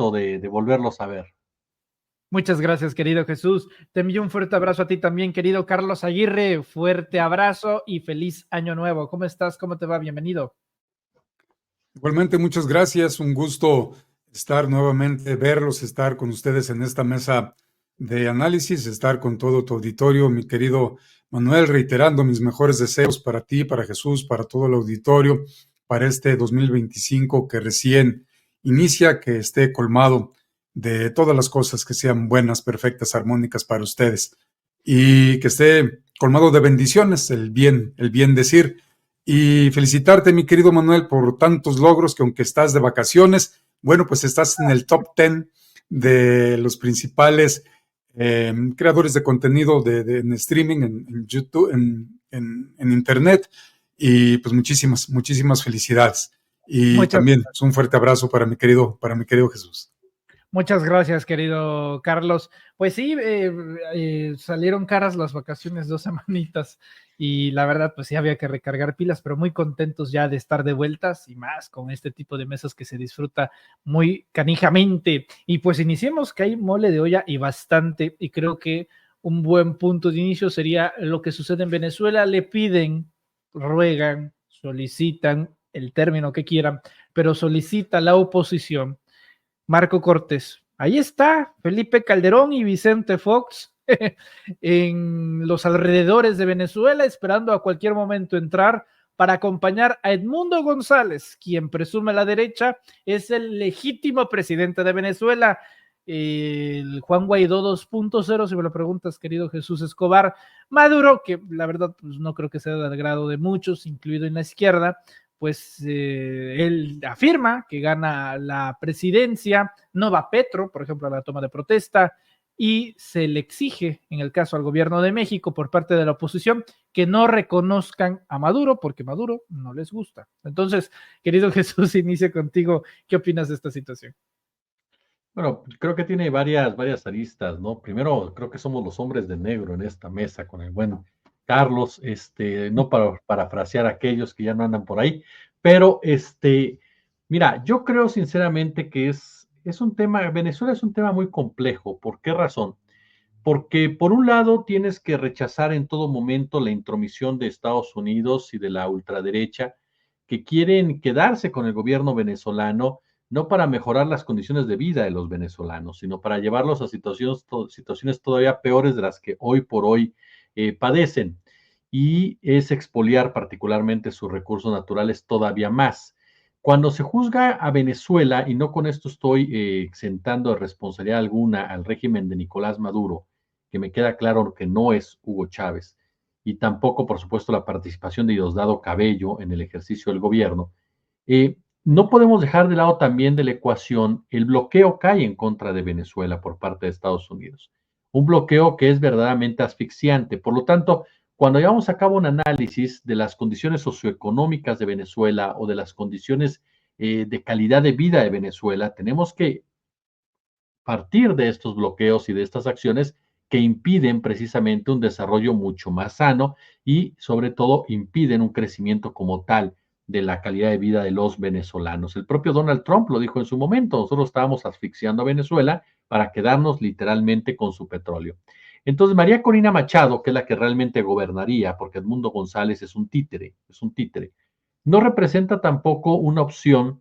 gusto de volverlos a ver. Muchas gracias, querido Jesús. Te envío un fuerte abrazo a ti también, querido Carlos Aguirre. Fuerte abrazo y feliz año nuevo. ¿Cómo estás? ¿Cómo te va? Bienvenido. Igualmente, muchas gracias. Un gusto estar nuevamente, verlos, estar con ustedes en esta mesa de análisis, estar con todo tu auditorio, mi querido Manuel, reiterando mis mejores deseos para ti, para Jesús, para todo el auditorio, para este 2025 que recién inicia, que esté colmado de todas las cosas que sean buenas, perfectas, armónicas para ustedes y que esté colmado de bendiciones, el bien decir. Y felicitarte, mi querido Manuel, por tantos logros que aunque estás de vacaciones, bueno, pues estás en el top 10 de los principales creadores de contenido en streaming, en YouTube, en Internet. Y pues muchísimas felicidades. Y Muchas también pues, un fuerte abrazo para mi querido Jesús. Muchas gracias, querido Carlos. Pues sí, salieron caras las vacaciones 2 semanitas y la verdad, pues sí había que recargar pilas, pero muy contentos ya de estar de vueltas y más con este tipo de mesas que se disfruta muy canijamente. Y pues iniciemos, que hay mole de olla y bastante, y creo que un buen punto de inicio sería lo que sucede en Venezuela. Le piden, ruegan, solicitan el término que quieran, pero solicita la oposición Marco Cortés. Ahí está Felipe Calderón y Vicente Fox en los alrededores de Venezuela, esperando a cualquier momento entrar para acompañar a Edmundo González, quien presume la derecha es el legítimo presidente de Venezuela, el Juan Guaidó 2.0, si me lo preguntas, querido Jesús Escobar. Maduro, que la verdad pues, no creo que sea del agrado de muchos, incluido en la izquierda, pues él afirma que gana la presidencia, no va Petro, por ejemplo, a la toma de protesta, y se le exige, en el caso al gobierno de México, por parte de la oposición, que no reconozcan a Maduro, porque Maduro no les gusta. Entonces, querido Jesús, inicia contigo. ¿Qué opinas de esta situación? Bueno, creo que tiene varias aristas, ¿no? Primero, creo que somos los hombres de negro en esta mesa con el buen Carlos, no para parafrasear a aquellos que ya no andan por ahí, pero mira, yo creo sinceramente que es un tema, Venezuela es un tema muy complejo. ¿Por qué razón? Porque por un lado tienes que rechazar en todo momento la intromisión de Estados Unidos y de la ultraderecha que quieren quedarse con el gobierno venezolano no para mejorar las condiciones de vida de los venezolanos, sino para llevarlos a situaciones todavía peores de las que hoy por hoy padecen. Y es expoliar particularmente sus recursos naturales todavía más. Cuando se juzga a Venezuela, y no con esto estoy exentando de responsabilidad alguna al régimen de Nicolás Maduro, que me queda claro que no es Hugo Chávez, y tampoco, por supuesto, la participación de Diosdado Cabello en el ejercicio del gobierno, no podemos dejar de lado también de la ecuación el bloqueo que hay en contra de Venezuela por parte de Estados Unidos. Un bloqueo que es verdaderamente asfixiante. Por lo tanto, cuando llevamos a cabo un análisis de las condiciones socioeconómicas de Venezuela o de las condiciones de calidad de vida de Venezuela, tenemos que partir de estos bloqueos y de estas acciones que impiden precisamente un desarrollo mucho más sano y sobre todo impiden un crecimiento como tal de la calidad de vida de los venezolanos. El propio Donald Trump lo dijo en su momento, nosotros estábamos asfixiando a Venezuela para quedarnos literalmente con su petróleo. Entonces, María Corina Machado, que es la que realmente gobernaría, porque Edmundo González es un títere, no representa tampoco una opción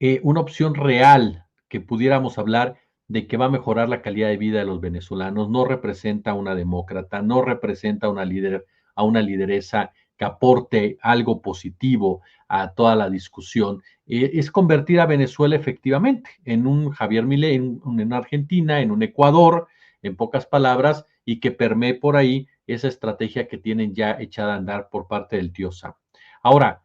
real que pudiéramos hablar de que va a mejorar la calidad de vida de los venezolanos, no representa una demócrata, no representa a una lideresa que aporte algo positivo a toda la discusión. Es convertir a Venezuela efectivamente en un Javier Milei, en Argentina, en un Ecuador, en pocas palabras, y que permee por ahí esa estrategia que tienen ya echada a andar por parte del tío Sam. Ahora,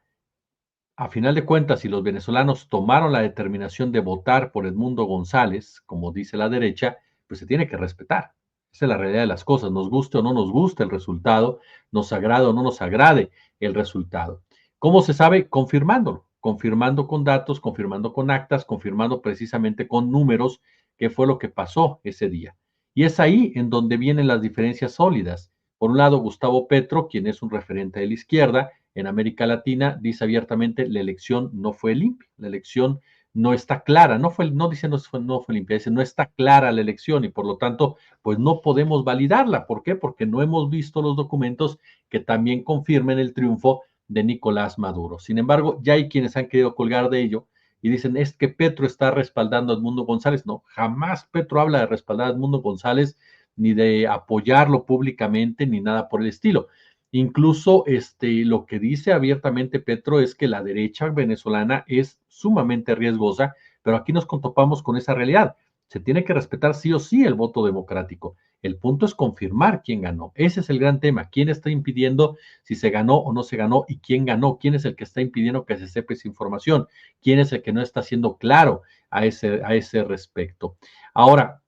a final de cuentas, si los venezolanos tomaron la determinación de votar por Edmundo González, como dice la derecha, pues se tiene que respetar. Esa es la realidad de las cosas. Nos guste o no nos guste el resultado, nos agrade o no nos agrade el resultado. ¿Cómo se sabe? Confirmándolo, confirmando con datos, confirmando con actas, confirmando precisamente con números qué fue lo que pasó ese día. Y es ahí en donde vienen las diferencias sólidas. Por un lado, Gustavo Petro, quien es un referente de la izquierda, en América Latina, dice abiertamente, la elección no fue limpia, la elección no está clara, no dice no fue limpia, dice no está clara la elección y por lo tanto, pues no podemos validarla. ¿Por qué? Porque no hemos visto los documentos que también confirmen el triunfo de Nicolás Maduro. Sin embargo, ya hay quienes han querido colgar de ello y dicen, es que Petro está respaldando a Edmundo González. No, jamás Petro habla de respaldar a Edmundo González, ni de apoyarlo públicamente, ni nada por el estilo. Incluso lo que dice abiertamente Petro es que la derecha venezolana es sumamente riesgosa, pero aquí nos topamos con esa realidad. Se tiene que respetar sí o sí el voto democrático. El punto es confirmar quién ganó. Ese es el gran tema. ¿Quién está impidiendo si se ganó o no se ganó y quién ganó? ¿Quién es el que está impidiendo que se sepa esa información? ¿Quién es el que no está siendo claro a ese respecto? Ahora,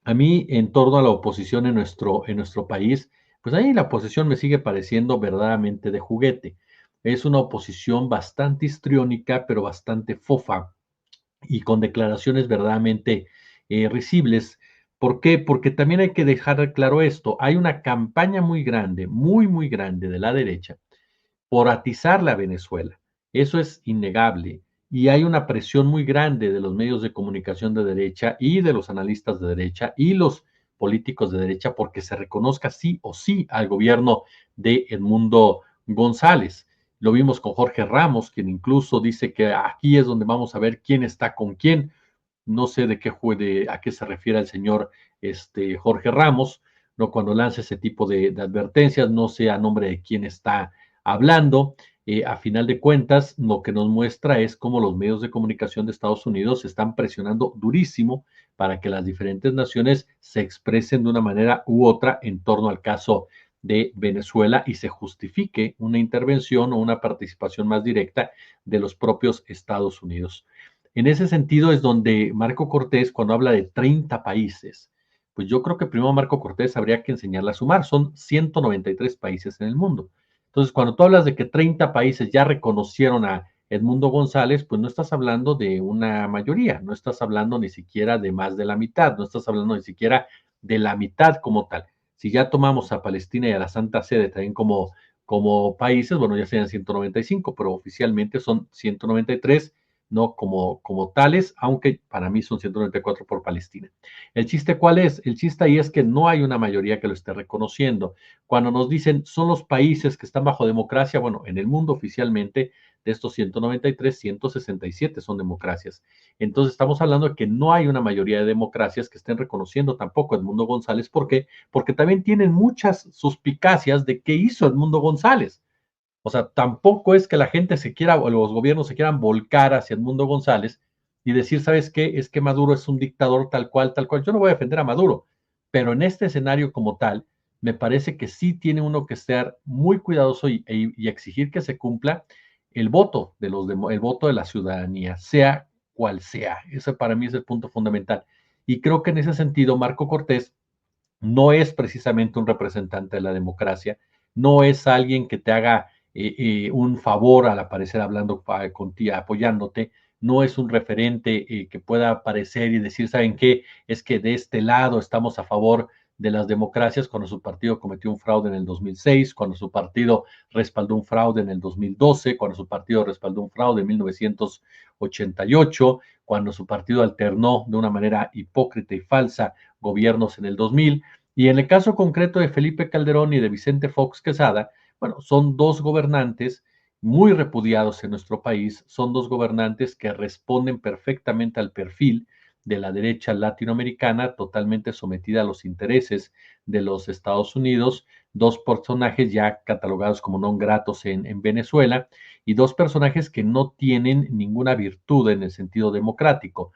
a mí, en torno a la oposición en nuestro país, pues ahí la oposición me sigue pareciendo verdaderamente de juguete. Es una oposición bastante histriónica, pero bastante fofa y con declaraciones verdaderamente risibles. ¿Por qué? Porque también hay que dejar claro esto. Hay una campaña muy grande, muy, muy grande de la derecha por atizarla a Venezuela. Eso es innegable. Y hay una presión muy grande de los medios de comunicación de derecha y de los analistas de derecha y los políticos de derecha porque se reconozca sí o sí al gobierno de Edmundo González. Lo vimos con Jorge Ramos, quien incluso dice que aquí es donde vamos a ver quién está con quién. No sé a qué se refiere el señor Jorge Ramos, ¿no? Cuando lanza ese tipo de advertencias, no sé a nombre de quién está hablando. A final de cuentas, lo que nos muestra es cómo los medios de comunicación de Estados Unidos están presionando durísimo para que las diferentes naciones se expresen de una manera u otra en torno al caso de Venezuela y se justifique una intervención o una participación más directa de los propios Estados Unidos. En ese sentido es donde Marco Cortés, cuando habla de 30 países, pues yo creo que primero Marco Cortés habría que enseñarle a sumar. Son 193 países en el mundo. Entonces, cuando tú hablas de que 30 países ya reconocieron a Edmundo González, pues no estás hablando de una mayoría, no estás hablando ni siquiera de más de la mitad, no estás hablando ni siquiera de la mitad como tal. Si ya tomamos a Palestina y a la Santa Sede también como países, bueno, ya serían 195, pero oficialmente son 193, no como tales, aunque para mí son 194 por Palestina. ¿El chiste cuál es? El chiste ahí es que no hay una mayoría que lo esté reconociendo. Cuando nos dicen son los países que están bajo democracia, bueno, en el mundo oficialmente de estos 193, 167 son democracias. Entonces estamos hablando de que no hay una mayoría de democracias que estén reconociendo tampoco a Edmundo González. ¿Por qué? Porque también tienen muchas suspicacias de qué hizo Edmundo González. O sea, tampoco es que la gente se quiera, o los gobiernos se quieran volcar hacia Edmundo González y decir, ¿sabes qué? Es que Maduro es un dictador tal cual, tal cual. Yo no voy a defender a Maduro, pero en este escenario como tal, me parece que sí tiene uno que estar muy cuidadoso y exigir que se cumpla el voto el voto de la ciudadanía, sea cual sea. Ese para mí es el punto fundamental. Y creo que en ese sentido, Marco Cortés no es precisamente un representante de la democracia, no es alguien que te haga un favor al aparecer hablando contigo, apoyándote, no es un referente que pueda aparecer y decir, ¿saben qué? Es que de este lado estamos a favor de las democracias cuando su partido cometió un fraude en el 2006, cuando su partido respaldó un fraude en el 2012, cuando su partido respaldó un fraude en 1988, cuando su partido alternó de una manera hipócrita y falsa gobiernos en el 2000. Y en el caso concreto de Felipe Calderón y de Vicente Fox Quesada, bueno, son dos gobernantes muy repudiados en nuestro país, son dos gobernantes que responden perfectamente al perfil de la derecha latinoamericana, totalmente sometida a los intereses de los Estados Unidos, dos personajes ya catalogados como non gratos en Venezuela y dos personajes que no tienen ninguna virtud en el sentido democrático.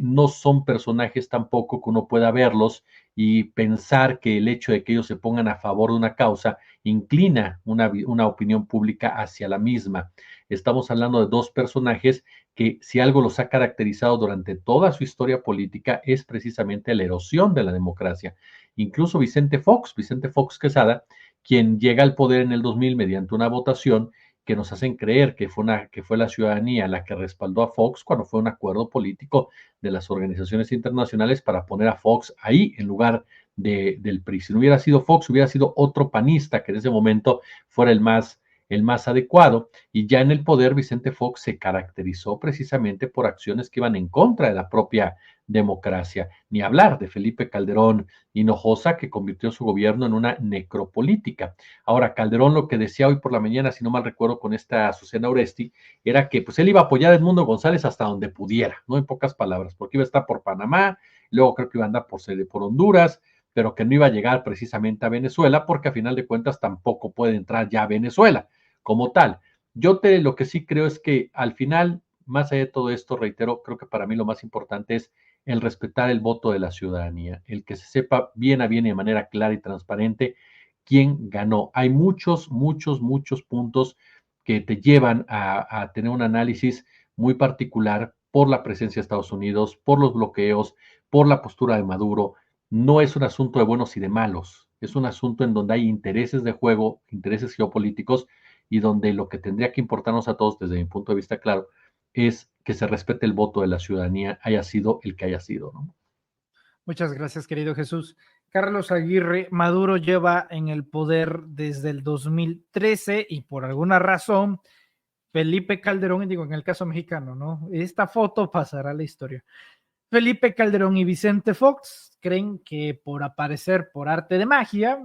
No son personajes tampoco que uno pueda verlos y pensar que el hecho de que ellos se pongan a favor de una causa inclina una opinión pública hacia la misma. Estamos hablando de dos personajes que si algo los ha caracterizado durante toda su historia política es precisamente la erosión de la democracia. Incluso Vicente Fox Quesada, quien llega al poder en el 2000 mediante una votación que nos hacen creer que fue la ciudadanía la que respaldó a Fox cuando fue un acuerdo político de las organizaciones internacionales para poner a Fox ahí en lugar del PRI. Si no hubiera sido Fox, hubiera sido otro panista que en ese momento fuera el más el más adecuado, y ya en el poder Vicente Fox se caracterizó precisamente por acciones que iban en contra de la propia democracia, ni hablar de Felipe Calderón Hinojosa, que convirtió su gobierno en una necropolítica. Ahora, Calderón lo que decía hoy por la mañana, si no mal recuerdo, con esta Azucena Oresti, era que pues él iba a apoyar a Edmundo González hasta donde pudiera, no en pocas palabras, porque iba a estar por Panamá, luego creo que iba a andar por Honduras, pero que no iba a llegar precisamente a Venezuela, porque a final de cuentas tampoco puede entrar ya a Venezuela como tal. Lo que sí creo es que al final, más allá de todo esto, reitero, creo que para mí lo más importante es el respetar el voto de la ciudadanía, el que se sepa bien a bien y de manera clara y transparente quién ganó. Hay muchos puntos que te llevan a tener un análisis muy particular por la presencia de Estados Unidos, por los bloqueos, por la postura de Maduro. No es un asunto de buenos y de malos, es un asunto en donde hay intereses de juego, intereses geopolíticos, y donde lo que tendría que importarnos a todos, desde mi punto de vista claro, es que se respete el voto de la ciudadanía, haya sido el que haya sido, ¿no? Muchas gracias, querido Jesús. Carlos Aguirre, Maduro lleva en el poder desde el 2013 y por alguna razón Felipe Calderón, digo en el caso mexicano, ¿no? Esta foto pasará a la historia. Felipe Calderón y Vicente Fox creen que por aparecer por arte de magia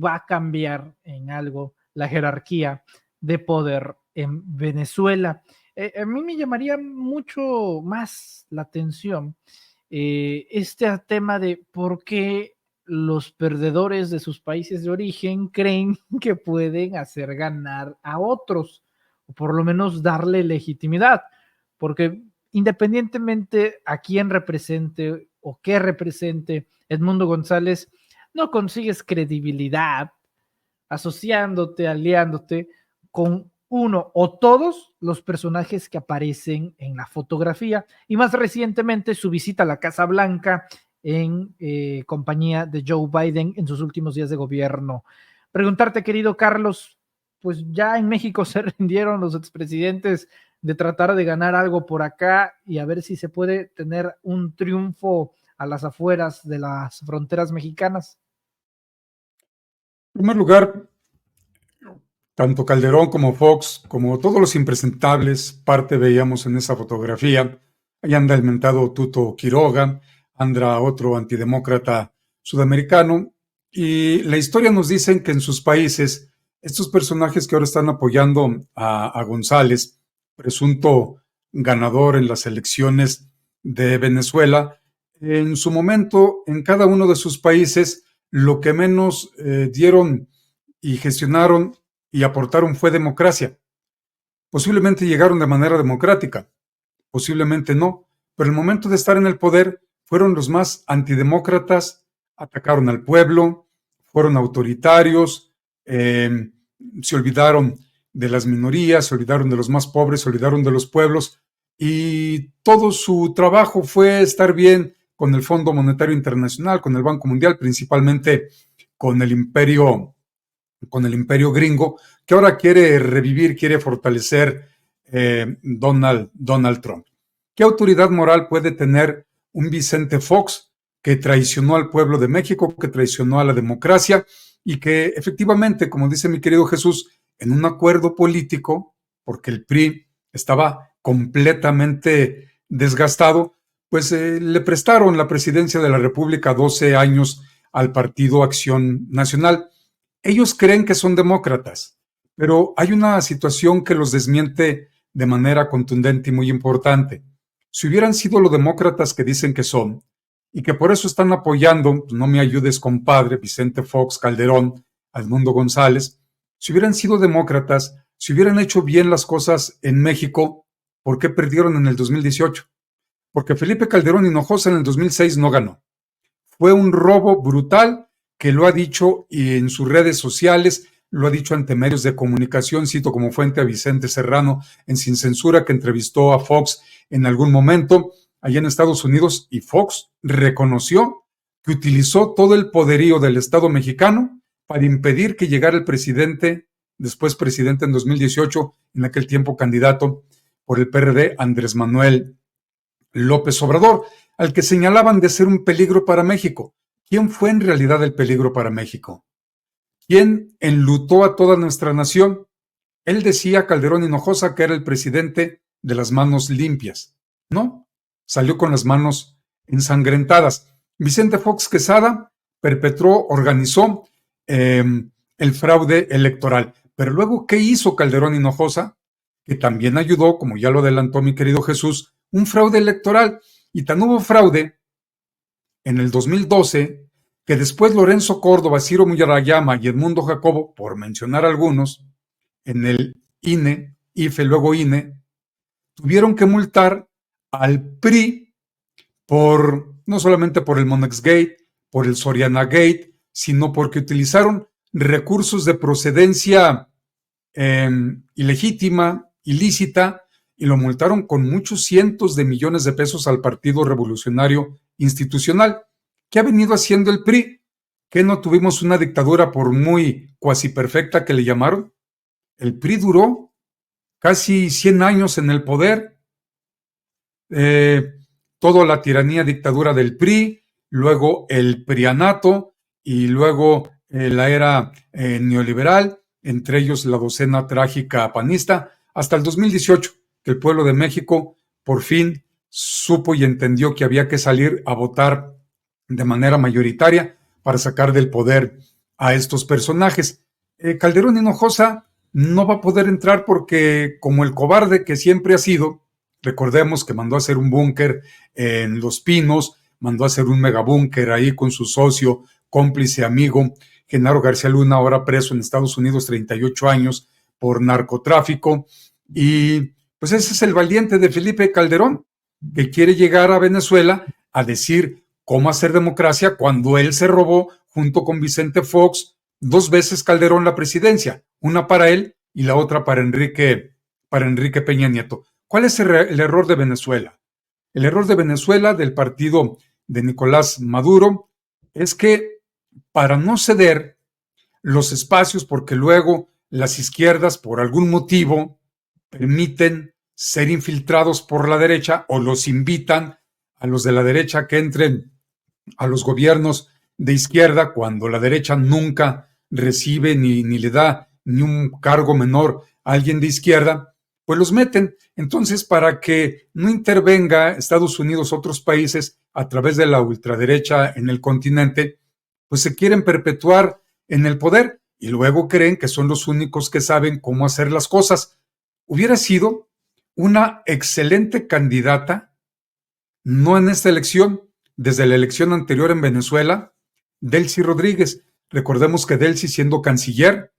va a cambiar en algo la jerarquía de poder en Venezuela. A mí me llamaría mucho más la atención este tema de por qué los perdedores de sus países de origen creen que pueden hacer ganar a otros, o por lo menos darle legitimidad, porque independientemente a quién represente o qué represente Edmundo González, no consigues credibilidad asociándote, aliándote con uno o todos los personajes que aparecen en la fotografía, y más recientemente su visita a la Casa Blanca en compañía de Joe Biden en sus últimos días de gobierno. Preguntarte, querido Carlos, pues ya en México se rindieron los expresidentes de tratar de ganar algo por acá y a ver si se puede tener un triunfo a las afueras de las fronteras mexicanas. En primer lugar, tanto Calderón como Fox, como todos los impresentables, parte veíamos en esa fotografía. Ahí anda el mentado Tuto Quiroga, anda otro antidemócrata sudamericano, y la historia nos dice que en sus países, estos personajes que ahora están apoyando a González, presunto ganador en las elecciones de Venezuela, en su momento, en cada uno de sus países, lo que menos dieron y gestionaron y aportaron fue democracia. Posiblemente llegaron de manera democrática, posiblemente no, pero el momento de estar en el poder fueron los más antidemócratas, atacaron al pueblo, fueron autoritarios, se olvidaron de las minorías, se olvidaron de los más pobres, se olvidaron de los pueblos, y todo su trabajo fue estar bien con el Fondo Monetario Internacional, con el Banco Mundial, principalmente con el imperio gringo, que ahora quiere revivir, quiere fortalecer Donald Trump. ¿Qué autoridad moral puede tener un Vicente Fox que traicionó al pueblo de México, que traicionó a la democracia y que efectivamente, como dice mi querido Jesús, en un acuerdo político, porque el PRI estaba completamente desgastado, pues le prestaron la presidencia de la República 12 años al Partido Acción Nacional? Ellos creen que son demócratas, pero hay una situación que los desmiente de manera contundente y muy importante. Si hubieran sido los demócratas que dicen que son, y que por eso están apoyando, no me ayudes compadre, Vicente Fox, Calderón, Edmundo González, si hubieran sido demócratas, si hubieran hecho bien las cosas en México, ¿por qué perdieron en el 2018? Porque Felipe Calderón Hinojosa en el 2006 no ganó. Fue un robo brutal, que lo ha dicho y en sus redes sociales, lo ha dicho ante medios de comunicación, cito como fuente a Vicente Serrano en Sin Censura, que entrevistó a Fox en algún momento allá en Estados Unidos, y Fox reconoció que utilizó todo el poderío del Estado mexicano para impedir que llegara el presidente, después presidente en 2018, en aquel tiempo candidato por el PRD, Andrés Manuel López Obrador, al que señalaban de ser un peligro para México. ¿Quién fue en realidad el peligro para México? ¿Quién enlutó a toda nuestra nación? Él decía, Calderón Hinojosa, que era el presidente de las manos limpias. No, salió con las manos ensangrentadas. Vicente Fox Quesada perpetró, organizó el fraude electoral. Pero luego, ¿qué hizo Calderón Hinojosa? Que también ayudó, como ya lo adelantó mi querido Jesús, un fraude electoral. Y tan hubo fraude en el 2012 que después Lorenzo Córdoba, Ciro Murayama y Edmundo Jacobo, por mencionar algunos, en el INE, IFE, luego INE, tuvieron que multar al PRI no solamente por el Monex Gate, por el Soriana Gate, sino porque utilizaron recursos de procedencia ilegítima, ilícita, y lo multaron con muchos cientos de millones de pesos al Partido Revolucionario Institucional. ¿Qué ha venido haciendo el PRI? ¿Que no tuvimos una dictadura por muy cuasi perfecta que le llamaron? El PRI duró casi 100 años en el poder, toda la tiranía, dictadura del PRI, luego el prianato y luego la era neoliberal, entre ellos la docena trágica panista, hasta el 2018, que el pueblo de México por fin supo y entendió que había que salir a votar de manera mayoritaria para sacar del poder a estos personajes. Calderón Hinojosa no va a poder entrar porque, como el cobarde que siempre ha sido, recordemos que mandó a hacer un búnker en Los Pinos, mandó a hacer un megabúnker ahí con su socio, cómplice, amigo, Genaro García Luna, ahora preso en Estados Unidos, 38 años, por narcotráfico. Y pues ese es el valiente de Felipe Calderón, que quiere llegar a Venezuela a decir cómo hacer democracia cuando él se robó, junto con Vicente Fox, 2 veces Calderón la presidencia, una para él y la otra para Enrique Peña Nieto. ¿Cuál es el error de Venezuela? El error de Venezuela, del partido de Nicolás Maduro, es que para no ceder los espacios, porque luego las izquierdas, por algún motivo, permiten ser infiltrados por la derecha o los invitan a los de la derecha que entren a los gobiernos de izquierda cuando la derecha nunca recibe ni le da ni un cargo menor a alguien de izquierda, pues los meten. Entonces, para que no intervenga Estados Unidos, otros países, a través de la ultraderecha en el continente, pues se quieren perpetuar en el poder y luego creen que son los únicos que saben cómo hacer las cosas. Hubiera sido una excelente candidata, no en esta elección, desde la elección anterior en Venezuela, Delcy Rodríguez. Recordemos que Delcy, siendo canciller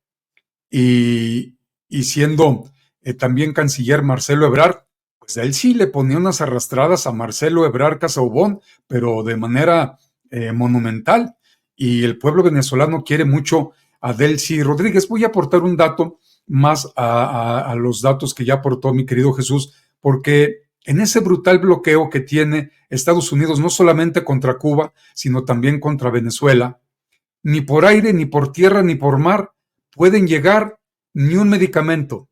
y siendo también canciller Marcelo Ebrard, pues a él sí le ponía unas arrastradas a Marcelo Ebrard Casaubon, pero de manera monumental. Y el pueblo venezolano quiere mucho a Delcy Rodríguez. Voy a aportar un dato más a los datos que ya aportó mi querido Jesús, porque en ese brutal bloqueo que tiene Estados Unidos, no solamente contra Cuba, sino también contra Venezuela, ni por aire, ni por tierra, ni por mar pueden llegar ni un medicamento,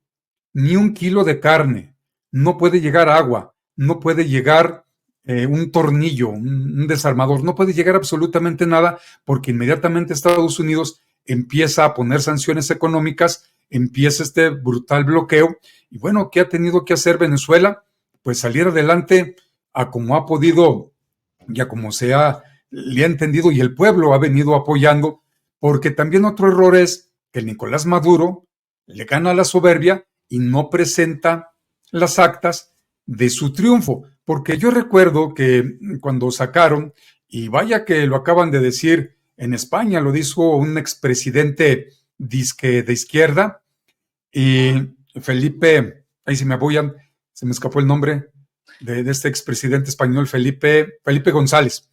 ni 1 kilo de carne, no puede llegar agua, no puede llegar un tornillo, un desarmador, no puede llegar absolutamente nada, porque inmediatamente Estados Unidos empieza a poner sanciones económicas, empieza este brutal bloqueo. Y bueno, ¿qué ha tenido que hacer Venezuela? Pues salir adelante a como ha podido y a como le ha entendido, y el pueblo ha venido apoyando, porque también otro error es que Nicolás Maduro le gana la soberbia y no presenta las actas de su triunfo, porque yo recuerdo que cuando sacaron, y vaya que lo acaban de decir en España, lo dijo un expresidente disque de izquierda, y Felipe, ahí se me escapó el nombre de este expresidente español, Felipe González.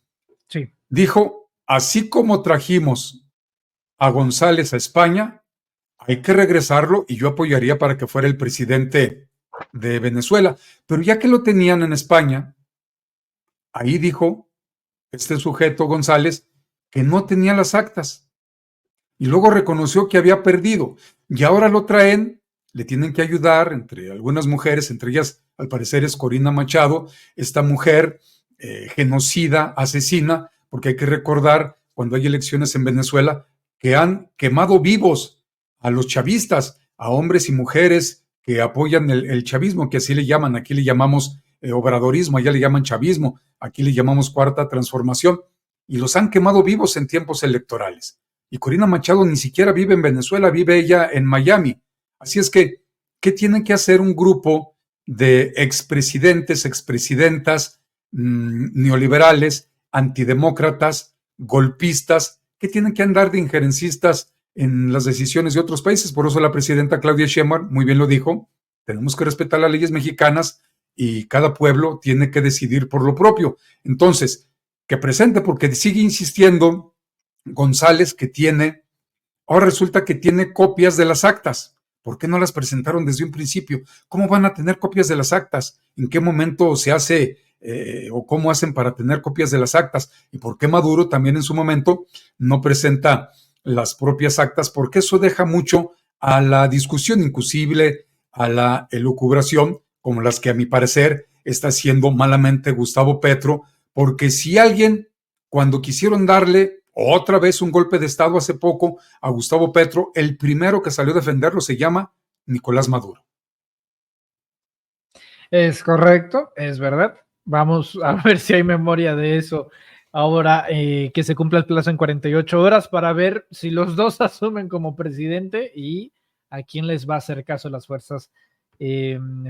Sí. Dijo, así como trajimos a González a España, hay que regresarlo y yo apoyaría para que fuera el presidente de Venezuela. Pero ya que lo tenían en España, ahí dijo este sujeto González que no tenía las actas. Y luego reconoció que había perdido. Y ahora lo traen, le tienen que ayudar entre algunas mujeres, entre ellas al parecer es Corina Machado, esta mujer genocida, asesina, porque hay que recordar cuando hay elecciones en Venezuela que han quemado vivos a los chavistas, a hombres y mujeres que apoyan el chavismo, que así le llaman, aquí le llamamos obradorismo, allá le llaman chavismo, aquí le llamamos cuarta transformación, y los han quemado vivos en tiempos electorales. Y Corina Machado ni siquiera vive en Venezuela, vive ella en Miami. Así es que, ¿qué tiene que hacer un grupo de expresidentes, expresidentas, neoliberales, antidemócratas, golpistas, que tienen que andar de injerencistas en las decisiones de otros países? Por eso la presidenta Claudia Sheinbaum muy bien lo dijo: tenemos que respetar las leyes mexicanas y cada pueblo tiene que decidir por lo propio. Entonces, que presente, porque sigue insistiendo González que ahora resulta que tiene copias de las actas. ¿Por qué no las presentaron desde un principio? ¿Cómo van a tener copias de las actas? ¿En qué momento se hace o cómo hacen para tener copias de las actas? ¿Y por qué Maduro también en su momento no presenta las propias actas? Porque eso deja mucho a la discusión, inclusive a la elucubración, como las que a mi parecer está haciendo malamente Gustavo Petro, porque si alguien, cuando quisieron darle otra vez un golpe de Estado hace poco a Gustavo Petro, el primero que salió a defenderlo se llama Nicolás Maduro. Es correcto, es verdad. Vamos a ver si hay memoria de eso ahora que se cumpla el plazo en 48 horas para ver si los dos asumen como presidente y a quién les va a hacer caso las fuerzas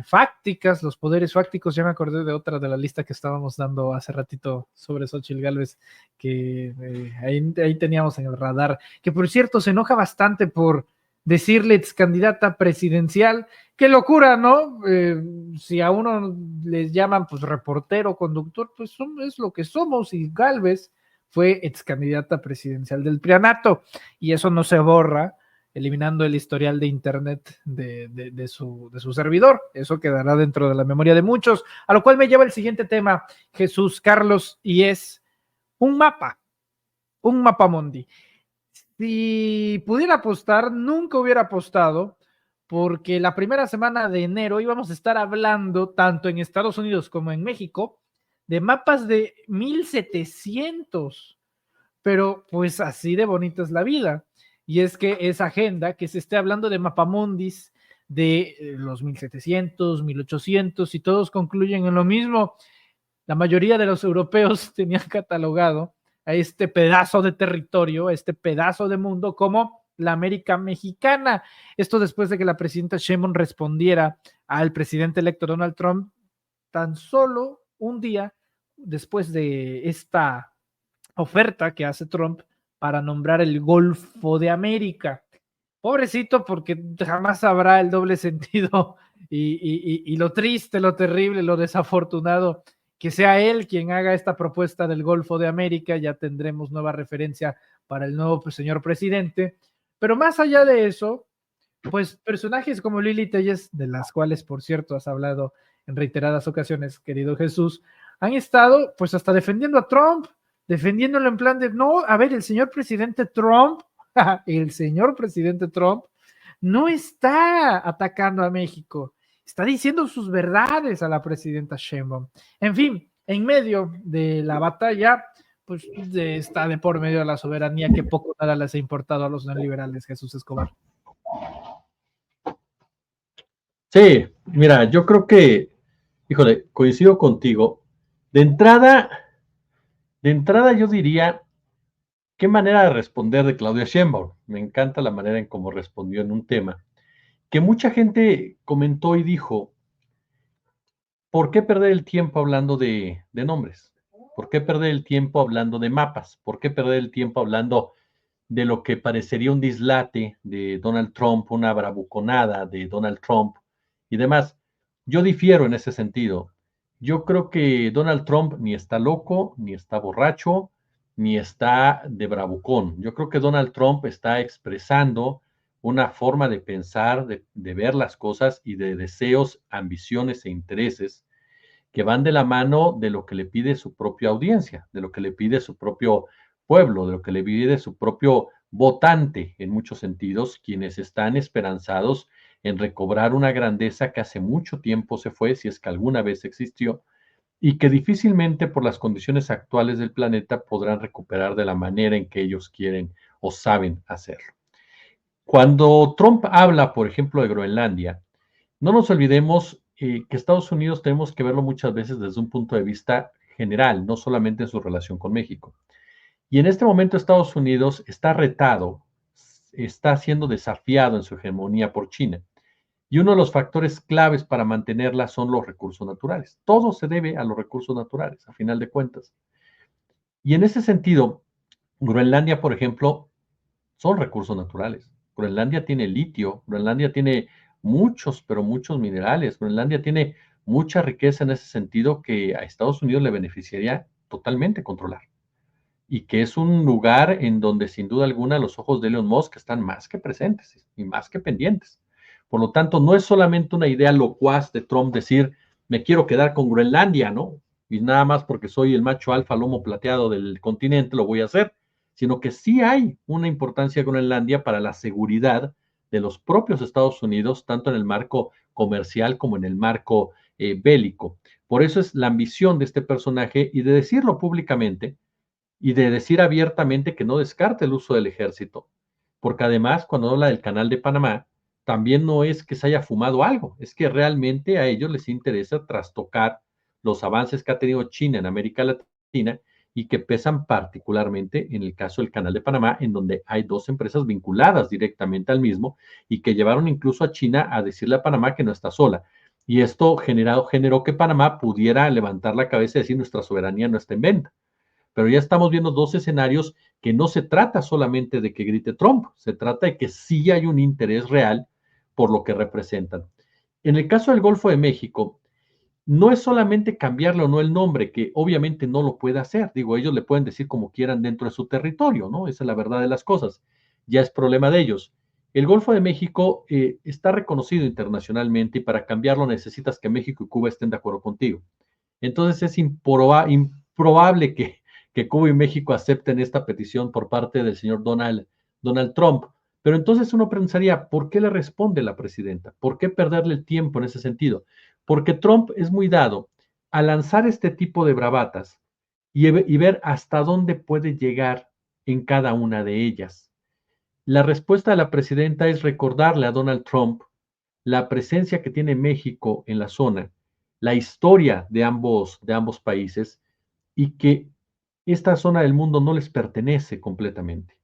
fácticas, los poderes fácticos. Ya me acordé de otra de la lista que estábamos dando hace ratito sobre Xóchitl Gálvez, que ahí teníamos en el radar, que por cierto se enoja bastante por decirle ex candidata presidencial. Qué locura, ¿no? Si a uno les llaman pues reportero, conductor, pues es lo que somos, y Gálvez fue ex candidata presidencial del Prianato, y eso no se borra eliminando el historial de internet de su servidor. Eso quedará dentro de la memoria de muchos, a lo cual me lleva el siguiente tema, Jesús Carlos, y es un mapamundi. Si pudiera apostar, nunca hubiera apostado, porque la primera semana de enero íbamos a estar hablando, tanto en Estados Unidos como en México, de mapas de 1700, pero pues así de bonita es la vida. Y es que esa agenda que se esté hablando de mapamundis de los 1700, 1800, y todos concluyen en lo mismo. La mayoría de los europeos tenían catalogado a este pedazo de territorio, a este pedazo de mundo, como la América mexicana. Esto después de que la presidenta Sheinbaum respondiera al presidente electo Donald Trump tan solo un día después de esta oferta que hace Trump para nombrar el Golfo de América. Pobrecito, porque jamás habrá el doble sentido y lo triste, lo terrible, lo desafortunado que sea él quien haga esta propuesta del Golfo de América. Ya tendremos nueva referencia para el nuevo señor presidente. Pero más allá de eso, pues personajes como Lili Telles, de las cuales, por cierto, has hablado en reiteradas ocasiones, querido Jesús, han estado pues hasta defendiendo a Trump, defendiéndolo en plan de, no, a ver, el señor presidente Trump no está atacando a México, está diciendo sus verdades a la presidenta Sheinbaum. En fin, en medio de la batalla, pues está de por medio de la soberanía que poco nada les ha importado a los neoliberales, Jesús Escobar. Sí, mira, yo creo que, híjole, coincido contigo. De entrada yo diría, qué manera de responder de Claudia Sheinbaum. Me encanta la manera en cómo respondió en un tema que mucha gente comentó y dijo, ¿por qué perder el tiempo hablando de nombres? ¿Por qué perder el tiempo hablando de mapas? ¿Por qué perder el tiempo hablando de lo que parecería un dislate de Donald Trump, una bravuconada de Donald Trump y demás? Yo difiero en ese sentido. Yo creo que Donald Trump ni está loco, ni está borracho, ni está de bravucón. Yo creo que Donald Trump está expresando una forma de pensar, de ver las cosas y de deseos, ambiciones e intereses que van de la mano de lo que le pide su propia audiencia, de lo que le pide su propio pueblo, de lo que le pide su propio votante en muchos sentidos, quienes están esperanzados en recobrar una grandeza que hace mucho tiempo se fue, si es que alguna vez existió, y que difícilmente por las condiciones actuales del planeta podrán recuperar de la manera en que ellos quieren o saben hacerlo. Cuando Trump habla, por ejemplo, de Groenlandia, no nos olvidemos que Estados Unidos tenemos que verlo muchas veces desde un punto de vista general, no solamente en su relación con México. Y en este momento Estados Unidos está retado, está siendo desafiado en su hegemonía por China. Y uno de los factores claves para mantenerla son los recursos naturales. Todo se debe a los recursos naturales, a final de cuentas. Y en ese sentido, Groenlandia, por ejemplo, son recursos naturales. Groenlandia tiene litio, Groenlandia tiene muchos, pero muchos minerales. Groenlandia tiene mucha riqueza en ese sentido que a Estados Unidos le beneficiaría totalmente controlar. Y que es un lugar en donde sin duda alguna los ojos de Elon Musk están más que presentes y más que pendientes. Por lo tanto, no es solamente una idea locuaz de Trump decir, me quiero quedar con Groenlandia, ¿no? Y nada más porque soy el macho alfa lomo plateado del continente lo voy a hacer, sino que sí hay una importancia Groenlandia para la seguridad de los propios Estados Unidos, tanto en el marco comercial como en el marco bélico. Por eso es la ambición de este personaje y de decirlo públicamente y de decir abiertamente que no descarte el uso del ejército, porque además cuando habla del canal de Panamá, también no es que se haya fumado algo, es que realmente a ellos les interesa trastocar los avances que ha tenido China en América Latina y que pesan particularmente en el caso del canal de Panamá, en donde hay dos empresas vinculadas directamente al mismo y que llevaron incluso a China a decirle a Panamá que no está sola. Y esto generó que Panamá pudiera levantar la cabeza y decir nuestra soberanía no está en venta. Pero ya estamos viendo dos escenarios que no se trata solamente de que grite Trump, se trata de que sí hay un interés real por lo que representan. En el caso del Golfo de México, no es solamente cambiarle o no el nombre, que obviamente no lo puede hacer. Digo, ellos le pueden decir como quieran dentro de su territorio, ¿no? Esa es la verdad de las cosas. Ya es problema de ellos. El Golfo de México está reconocido internacionalmente y para cambiarlo necesitas que México y Cuba estén de acuerdo contigo. Entonces es improbable que Cuba y México acepten esta petición por parte del señor Donald Trump. Pero entonces uno pensaría, ¿por qué le responde la presidenta? ¿Por qué perderle el tiempo en ese sentido? Porque Trump es muy dado a lanzar este tipo de bravatas y ver hasta dónde puede llegar en cada una de ellas. La respuesta de la presidenta es recordarle a Donald Trump la presencia que tiene México en la zona, la historia de ambos países y que esta zona del mundo no les pertenece completamente,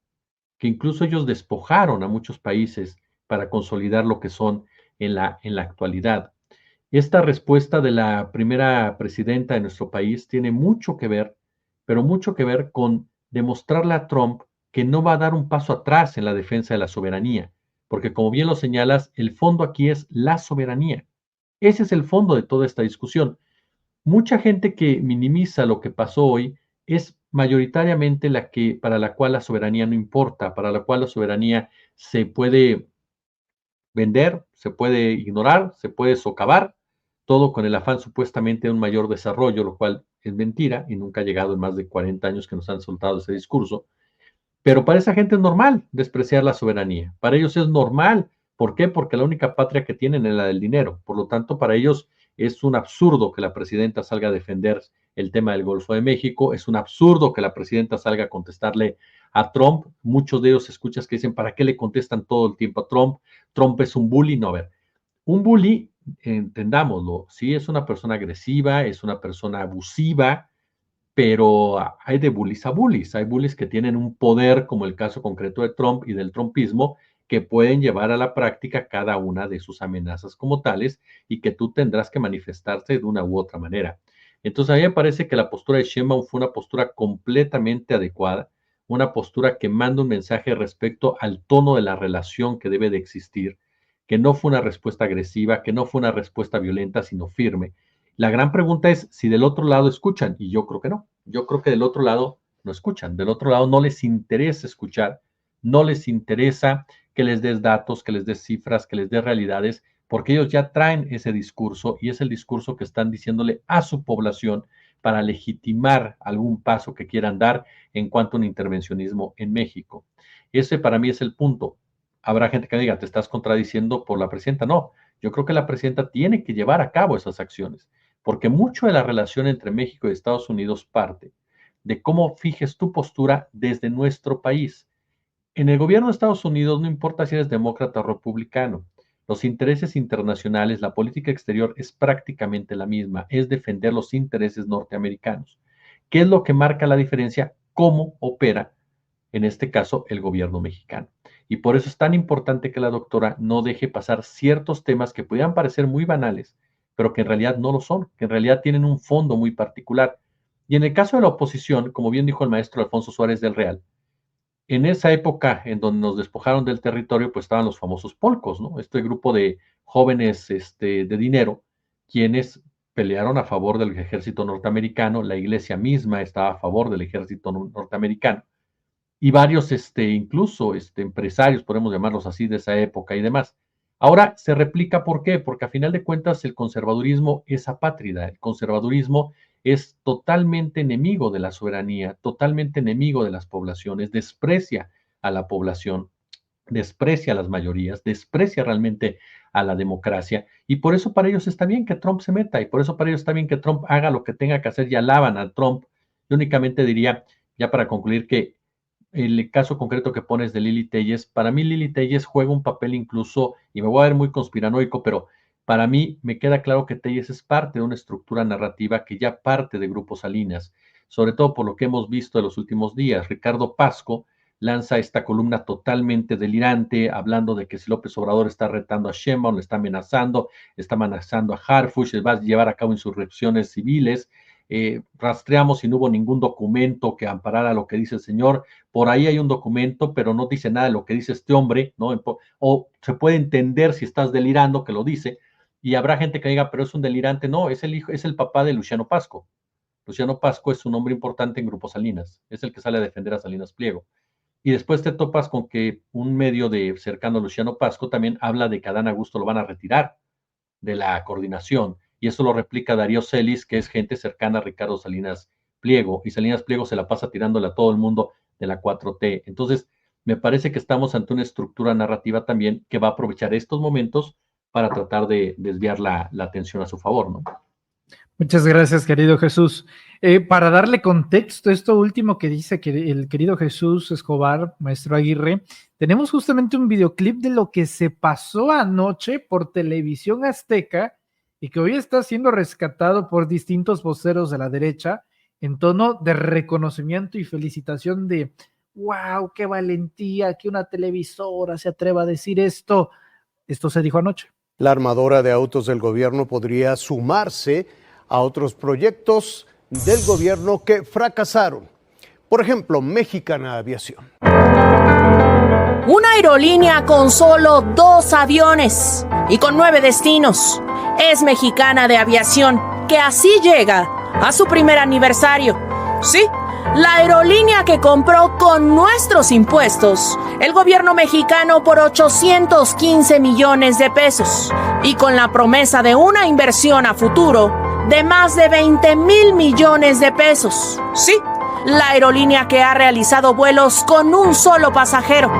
que incluso ellos despojaron a muchos países para consolidar lo que son en la actualidad. Esta respuesta de la primera presidenta de nuestro país tiene mucho que ver, pero mucho que ver con demostrarle a Trump que no va a dar un paso atrás en la defensa de la soberanía, porque como bien lo señalas, el fondo aquí es la soberanía. Ese es el fondo de toda esta discusión. Mucha gente que minimiza lo que pasó hoy es mayoritariamente para la cual la soberanía no importa, para la cual la soberanía se puede vender, se puede ignorar, se puede socavar, todo con el afán supuestamente de un mayor desarrollo, lo cual es mentira y nunca ha llegado en más de 40 años que nos han soltado ese discurso. Pero para esa gente es normal despreciar la soberanía. Para ellos es normal. ¿Por qué? Porque la única patria que tienen es la del dinero. Por lo tanto, para ellos es un absurdo que la presidenta salga a defender el tema del Golfo de México. Es un absurdo que la presidenta salga a contestarle a Trump. Muchos de ellos escuchas que dicen, ¿para qué le contestan todo el tiempo a Trump? Trump es un bully. No, a ver, un bully, entendámoslo, sí es una persona agresiva, es una persona abusiva, pero hay de bullies a bullies. Hay bullies que tienen un poder, como el caso concreto de Trump y del trumpismo, que pueden llevar a la práctica cada una de sus amenazas como tales y que tú tendrás que manifestarse de una u otra manera. Entonces, a mí me parece que la postura de Sheinbaum fue una postura completamente adecuada, una postura que manda un mensaje respecto al tono de la relación que debe de existir, que no fue una respuesta agresiva, que no fue una respuesta violenta, sino firme. La gran pregunta es si del otro lado escuchan, y yo creo que no. Yo creo que del otro lado no escuchan, del otro lado no les interesa escuchar, no les interesa que les des datos, que les des cifras, que les des realidades, porque ellos ya traen ese discurso y es el discurso que están diciéndole a su población para legitimar algún paso que quieran dar en cuanto a un intervencionismo en México. Ese para mí es el punto. Habrá gente que diga, te estás contradiciendo por la presidenta. No, yo creo que la presidenta tiene que llevar a cabo esas acciones, porque mucho de la relación entre México y Estados Unidos parte de cómo fijes tu postura desde nuestro país. En el gobierno de Estados Unidos no importa si eres demócrata o republicano, los intereses internacionales, la política exterior es prácticamente la misma, es defender los intereses norteamericanos. ¿Qué es lo que marca la diferencia? ¿Cómo opera, en este caso, el gobierno mexicano? Y por eso es tan importante que la doctora no deje pasar ciertos temas que pudieran parecer muy banales, pero que en realidad no lo son, que en realidad tienen un fondo muy particular. Y en el caso de la oposición, como bien dijo el maestro Alfonso Suárez del Real, en esa época en donde nos despojaron del territorio, pues estaban los famosos polcos, ¿no? Este grupo de jóvenes de dinero, quienes pelearon a favor del ejército norteamericano, la iglesia misma estaba a favor del ejército norteamericano, y varios, incluso empresarios, podemos llamarlos así, de esa época y demás. Ahora se replica, ¿por qué? Porque a final de cuentas el conservadurismo es apátrida, el conservadurismo es totalmente enemigo de la soberanía, totalmente enemigo de las poblaciones, desprecia a la población, desprecia a las mayorías, desprecia realmente a la democracia, y por eso para ellos está bien que Trump se meta, y por eso para ellos está bien que Trump haga lo que tenga que hacer, y alaban a Trump. Yo únicamente diría, ya para concluir, que el caso concreto que pones de Lili Telles, para mí Lili Telles juega un papel incluso, y me voy a ver muy conspiranoico, pero para mí me queda claro que Telles es parte de una estructura narrativa que ya parte de Grupo Salinas, sobre todo por lo que hemos visto en los últimos días. Ricardo Pasco lanza esta columna totalmente delirante, hablando de que si López Obrador está retando a Sheinbaum, le está amenazando a Harfuch, va a llevar a cabo insurrecciones civiles. Rastreamos si no hubo ningún documento que amparara lo que dice el señor. Por ahí hay un documento, pero no dice nada de lo que dice este hombre, ¿no? O se puede entender si estás delirando que lo dice, y habrá gente que diga, pero es un delirante. No, es el hijo, es el papá de Luciano Pasco. Luciano Pasco es un hombre importante en Grupo Salinas, es el que sale a defender a Salinas Pliego. Y después te topas con que un medio de cercano a Luciano Pasco también habla de que a Adán Augusto lo van a retirar de la coordinación, y eso lo replica Darío Celis, que es gente cercana a Ricardo Salinas Pliego, y Salinas Pliego se la pasa tirándole a todo el mundo de la 4T. Entonces, me parece que estamos ante una estructura narrativa también que va a aprovechar estos momentos para tratar de desviar la atención a su favor, ¿no? Muchas gracias, querido Jesús. Para darle contexto, esto último que dice que el querido Jesús Escobar, maestro Aguirre, tenemos justamente un videoclip de lo que se pasó anoche por Televisión Azteca y que hoy está siendo rescatado por distintos voceros de la derecha en tono de reconocimiento y felicitación de wow, qué valentía que una televisora se atreva a decir esto. Esto se dijo anoche. La armadora de autos del gobierno podría sumarse a otros proyectos del gobierno que fracasaron. Por ejemplo, Mexicana Aviación. Una aerolínea con solo 2 aviones y con 9 destinos. Es Mexicana de Aviación, que así llega a su primer aniversario. Sí, la aerolínea que compró con nuestros impuestos el gobierno mexicano por 815 millones de pesos y con la promesa de una inversión a futuro de más de 20,000 millones de pesos. Sí, la aerolínea que ha realizado vuelos con un solo pasajero.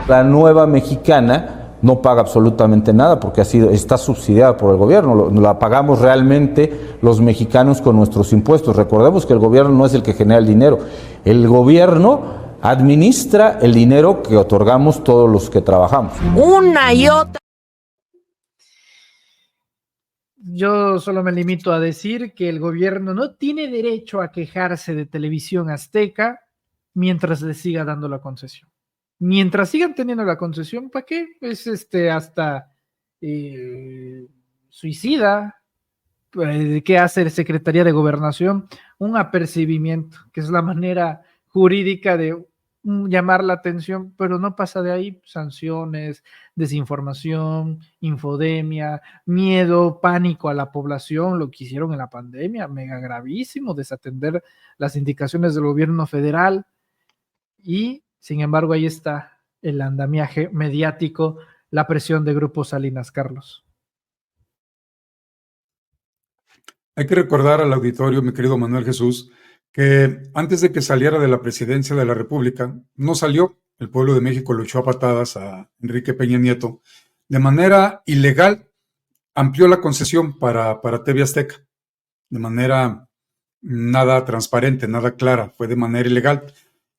La nueva Mexicana no paga absolutamente nada porque está subsidiada por el gobierno. La pagamos realmente los mexicanos con nuestros impuestos. Recordemos que el gobierno no es el que genera el dinero. El gobierno administra el dinero que otorgamos todos los que trabajamos. Una y otra. Yo solo me limito a decir que el gobierno no tiene derecho a quejarse de Televisión Azteca mientras le siga dando la concesión. Mientras sigan teniendo la concesión, ¿para qué? Es hasta suicida. ¿Qué hace la Secretaría de Gobernación? Un apercibimiento, que es la manera jurídica de llamar la atención, pero no pasa de ahí. Sanciones, desinformación, infodemia, miedo, pánico a la población, lo que hicieron en la pandemia, mega gravísimo, desatender las indicaciones del gobierno federal. Y sin embargo, ahí está el andamiaje mediático, la presión de Grupo Salinas, Carlos. Hay que recordar al auditorio, mi querido Manuel Jesús, que antes de que saliera de la presidencia de la República, no salió. El pueblo de México lo echó a patadas a Enrique Peña Nieto. De manera ilegal, amplió la concesión para TV Azteca. De manera nada transparente, nada clara. Fue de manera ilegal.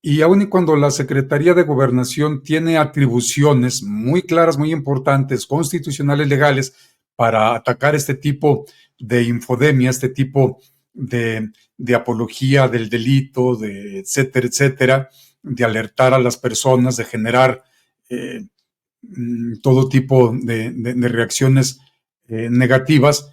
y aun y cuando la Secretaría de Gobernación tiene atribuciones muy claras, muy importantes, constitucionales, legales, para atacar este tipo de infodemia, este tipo de apología del delito, de etcétera, etcétera, de alertar a las personas, de generar todo tipo de reacciones negativas,